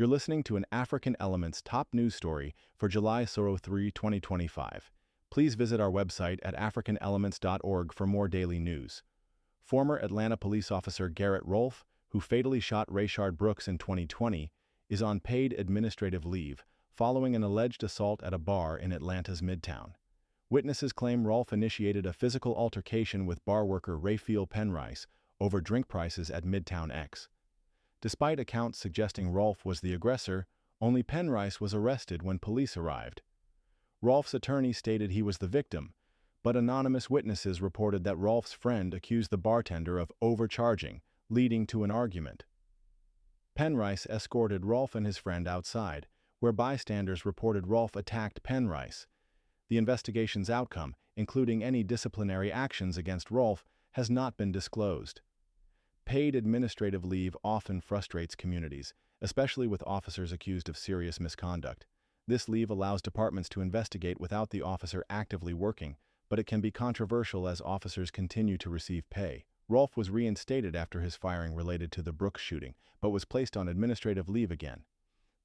You're listening to an African Elements top news story for July 3, 2025. Please visit our website at africanelements.org for more daily news. Former Atlanta police officer Garrett Rolfe, who fatally shot Rayshard Brooks in 2020, is on paid administrative leave following an alleged assault at a bar in Atlanta's Midtown. Witnesses claim Rolfe initiated a physical altercation with bar worker Raphael Penrice over drink prices at Midtown X. Despite accounts suggesting Rolfe was the aggressor, only Penrice was arrested when police arrived. Rolfe's attorney stated he was the victim, but anonymous witnesses reported that Rolfe's friend accused the bartender of overcharging, leading to an argument. Penrice escorted Rolfe and his friend outside, where bystanders reported Rolfe attacked Penrice. The investigation's outcome, including any disciplinary actions against Rolfe, has not been disclosed. Paid administrative leave often frustrates communities, especially with officers accused of serious misconduct. This leave allows departments to investigate without the officer actively working, but it can be controversial as officers continue to receive pay. Rolfe was reinstated after his firing related to the Brooks shooting, but was placed on administrative leave again.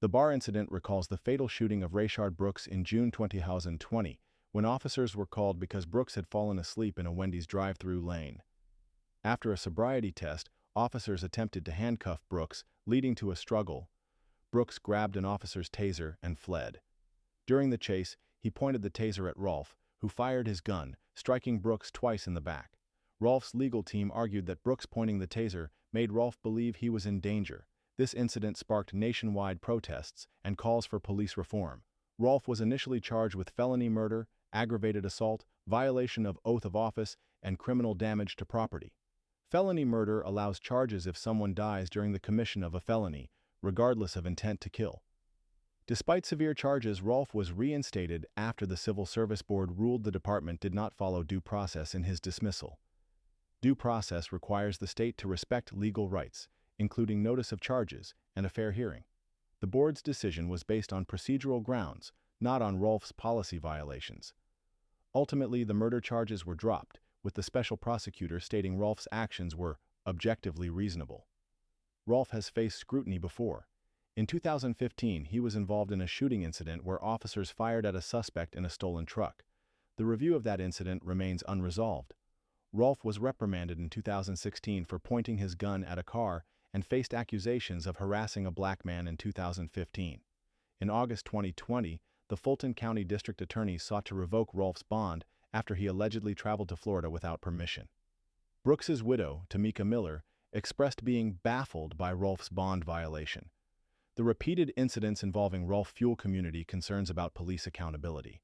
The bar incident recalls the fatal shooting of Rayshard Brooks in June 2020, when officers were called because Brooks had fallen asleep in a Wendy's drive-through lane. After a sobriety test, officers attempted to handcuff Brooks, leading to a struggle. Brooks grabbed an officer's taser and fled. During the chase, he pointed the taser at Rolfe, who fired his gun, striking Brooks twice in the back. Rolfe's legal team argued that Brooks pointing the taser made Rolfe believe he was in danger. This incident sparked nationwide protests and calls for police reform. Rolfe was initially charged with felony murder, aggravated assault, violation of oath of office, and criminal damage to property. Felony murder allows charges if someone dies during the commission of a felony, regardless of intent to kill. Despite severe charges, Rolfe was reinstated after the Civil Service Board ruled the department did not follow due process in his dismissal. Due process requires the state to respect legal rights, including notice of charges and a fair hearing. The board's decision was based on procedural grounds, not on Rolfe's policy violations. Ultimately, the murder charges were dropped, with the special prosecutor stating Rolfe's actions were objectively reasonable. Rolfe has faced scrutiny before. In 2015, he was involved in a shooting incident where officers fired at a suspect in a stolen truck. The review of that incident remains unresolved. Rolfe was reprimanded in 2016 for pointing his gun at a car and faced accusations of harassing a black man in 2015. In August 2020, the Fulton County District Attorney sought to revoke Rolfe's bond after he allegedly traveled to Florida without permission. Brooks's widow, Tamika Miller, expressed being baffled by Rolfe's bond violation. The repeated incidents involving Rolfe fuel community concerns about police accountability.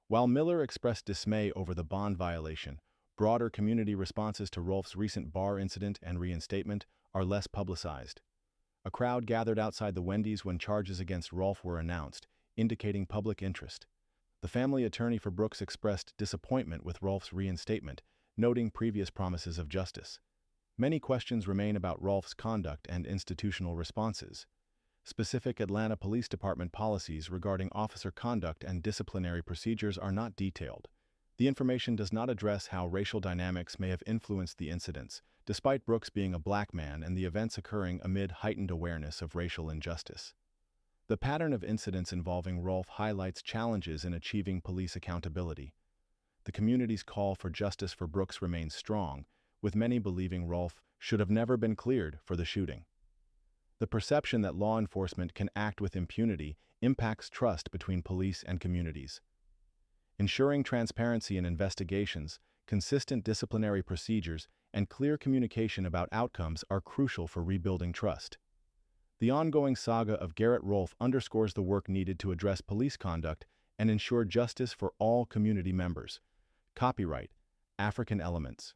While Miller expressed dismay over the bond violation, broader community responses to Rolfe's recent bar incident and reinstatement are less publicized. A crowd gathered outside the Wendy's when charges against Rolfe were announced, indicating public interest. The family attorney for Brooks expressed disappointment with Rolfe's reinstatement, noting previous promises of justice. Many questions remain about Rolfe's conduct and institutional responses. Specific Atlanta Police Department policies regarding officer conduct and disciplinary procedures are not detailed. The information does not address how racial dynamics may have influenced the incidents, despite Brooks being a black man and the events occurring amid heightened awareness of racial injustice. The pattern of incidents involving Rolfe highlights challenges in achieving police accountability. The community's call for justice for Brooks remains strong, with many believing Rolfe should have never been cleared for the shooting. The perception that law enforcement can act with impunity impacts trust between police and communities. Ensuring transparency in investigations, consistent disciplinary procedures, and clear communication about outcomes are crucial for rebuilding trust. The ongoing saga of Garrett Rolfe underscores the work needed to address police conduct and ensure justice for all community members. Copyright: African Elements.